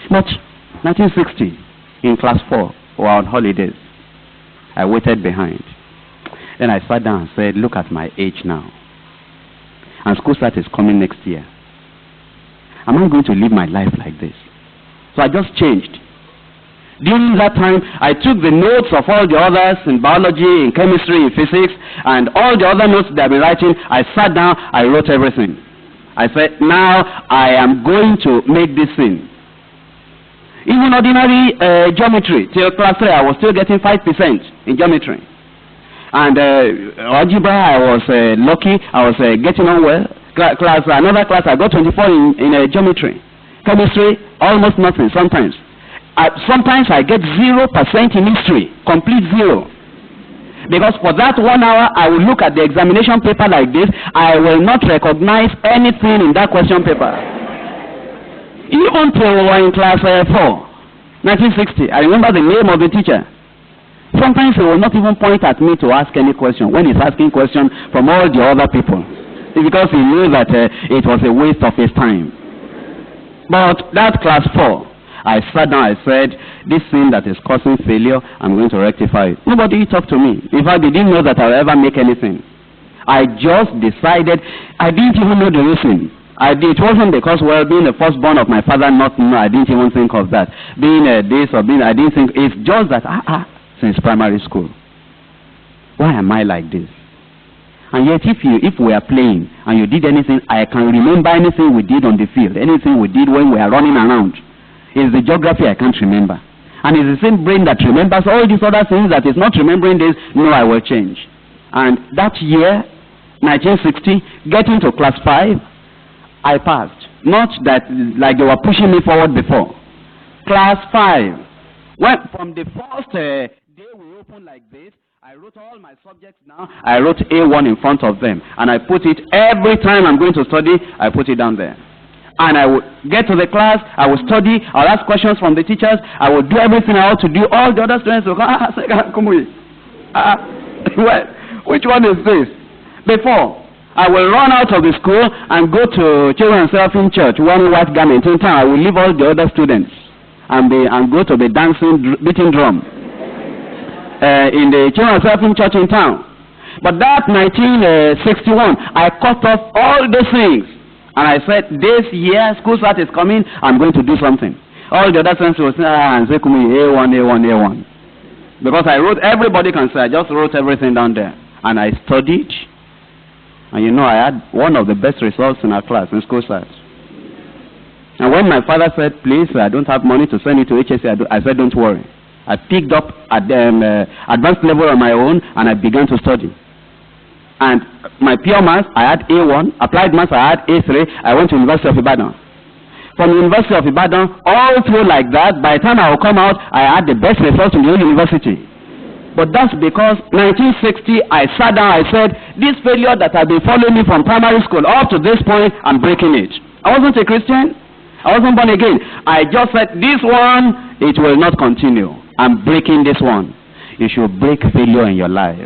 But 1960, in class 4, we were on holidays. I waited behind. Then I sat down and said, look at my age now. And school start is coming next year. Am I going to live my life like this? So I just changed. During that time, I took the notes of all the others in biology, in chemistry, in physics, and all the other notes that I've been writing. I sat down, I wrote everything. I said, now I am going to make this thing. Even ordinary geometry, till class 3, I was still getting 5% in geometry. And algebra, I was lucky, I was getting on well. Another class, I got 24 in geometry. Chemistry, almost nothing sometimes. Sometimes I get 0% in history, complete zero. Because for that 1 hour, I will look at the examination paper like this. I will not recognize anything in that question paper. Even till we were in class 4, 1960, I remember the name of the teacher. Sometimes he will not even point at me to ask any question when he's asking questions from all the other people. It's because he knew that it was a waste of his time. But that class 4, I sat down, I said, this thing that is causing failure, I'm going to rectify it. Nobody talked to me. In fact, they didn't know that I'll ever make anything. I just decided, I didn't even know the reason. It wasn't because, well, being the firstborn of my father, I didn't even think of that. Being this or being, I didn't think, it's just that, since primary school. Why am I like this? And yet if we are playing and you did anything, I can remember anything we did on the field, anything we did when we are running around. It's the geography I can't remember. And it's the same brain that remembers all these other things that is not remembering this. No, I will change. And that year, 1960, getting to class 5, I passed. Not that like they were pushing me forward before. Class 5. Well, from the first day we opened like this, I wrote all my subjects now. I wrote A1 in front of them. And I put it, every time I'm going to study, I put it down there. And I would get to the class, I would study, I'll ask questions from the teachers, I would do everything I ought to do. All the other students will go, Kumuyi. Well, which one is this? Before, I will run out of the school and go to Children's Seraphim Church, one white garment in town. I will leave all the other students and go to the dancing, beating drum in the Children's Seraphim Church in town. But that 1961, I cut off all those things. And I said, this year, school start is coming, I'm going to do something. All the other students will say, and say, Kumuyi, A1, A1, A1. Because I wrote, everybody can say, I just wrote everything down there. And I studied. And you know, I had one of the best results in our class in school start. And when my father said, please, I don't have money to send you to HSC, I said, don't worry. I picked up at the advanced level on my own, and I began to study. And my pure maths, I had A1. Applied maths, I had A3. I went to University of Ibadan. From the University of Ibadan, all through like that, by the time I will come out, I had the best results in the whole university. But that's because 1960, I sat down, I said, this failure that has been following me from primary school up to this point, I'm breaking it. I wasn't a Christian. I wasn't born again. I just said, this one, it will not continue. I'm breaking this one. You should break failure in your life.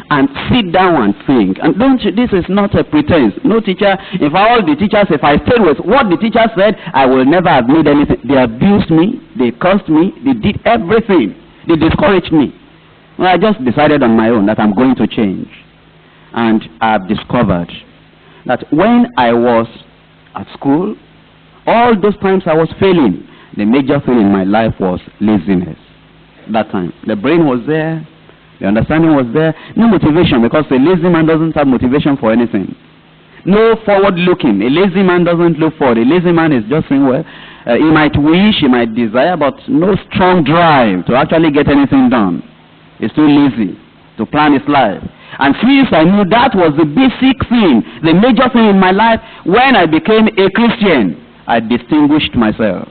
And sit down and think. And this is not a pretense. No teacher, if all the teachers, if I stayed with what the teacher said, I will never have made anything. They abused me, they cursed me, they did everything. They discouraged me. Well, I just decided on my own that I'm going to change. And I've discovered that when I was at school, all those times I was failing, the major thing in my life was laziness. That time. The brain was there. The understanding was there. No motivation, because a lazy man doesn't have motivation for anything. No forward looking. A lazy man doesn't look forward. A lazy man is just saying, well, he might wish, he might desire, but no strong drive to actually get anything done. He's too lazy to plan his life. And since I knew that was the basic thing, the major thing in my life, when I became a Christian, I distinguished myself.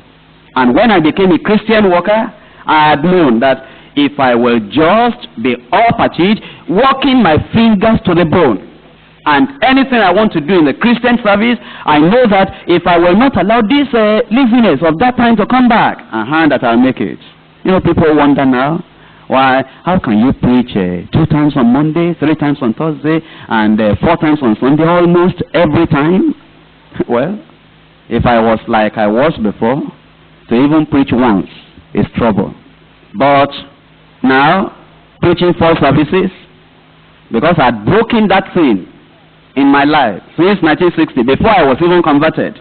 And when I became a Christian worker, I had known that if I will just be up at it, working my fingers to the bone, and anything I want to do in the Christian service, I know that if I will not allow this laziness of that time to come back, that I'll make it. You know, people wonder now, why, how can you preach 2 times on Monday, 3 times on Thursday, and 4 times on Sunday, almost every time? Well, If I was like I was before, to even preach once is trouble. But now, preaching 4 services, because I had broken that thing in my life since 1960, before I was even converted.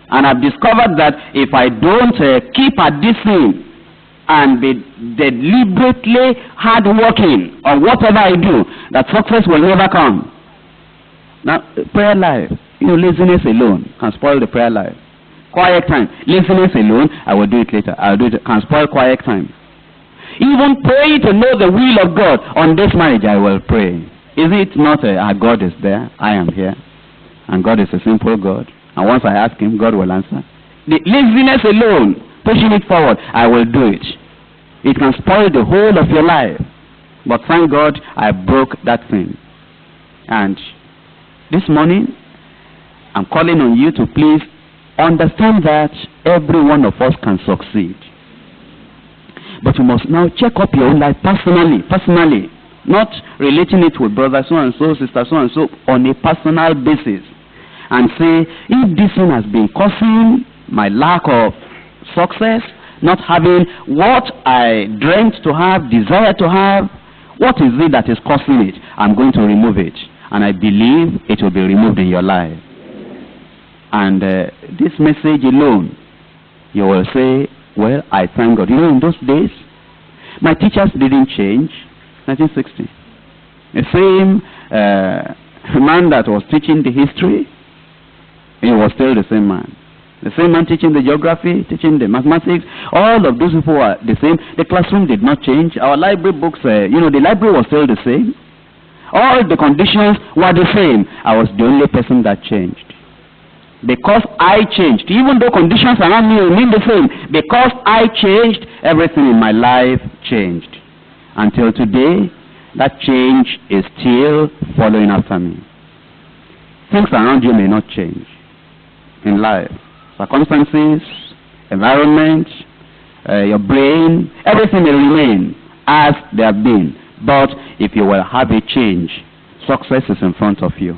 And I've discovered that if I don't keep at this thing and be deliberately hard working on whatever I do, that success will never come. Now, prayer life, laziness alone can spoil the prayer life. Quiet time, laziness alone, I will do it later. I'll do it, can spoil quiet time. Even pray to know the will of God on this marriage, I will pray. Is it not God is there, I am here, and God is a simple God, and once I ask him, God will answer. The laziness alone, pushing it forward, I will do it. It can spoil the whole of your life. But thank God I broke that thing. And this morning, I'm calling on you to please understand that every one of us can succeed. But you must now check up your own life personally, not relating it with brother so and so, sister so and so, on a personal basis, and say, if this thing has been causing my lack of success, not having what I dreamt to have, desire to have, what is it that is causing it? I'm going to remove it, and I believe it will be removed in your life. And this message alone, you will say, well, I thank God. In those days, my teachers didn't change. 1960. The same man that was teaching the history, he was still the same man. The same man teaching the geography, teaching the mathematics, all of those people were the same. The classroom did not change. Our library books, the library was still the same. All the conditions were the same. I was the only person that changed. Because I changed, even though conditions around me remain the same, because I changed, everything in my life changed. Until today, that change is still following after me. Things around you may not change in life. Circumstances, environment, your brain, everything may remain as they have been. But if you will have a change, success is in front of you.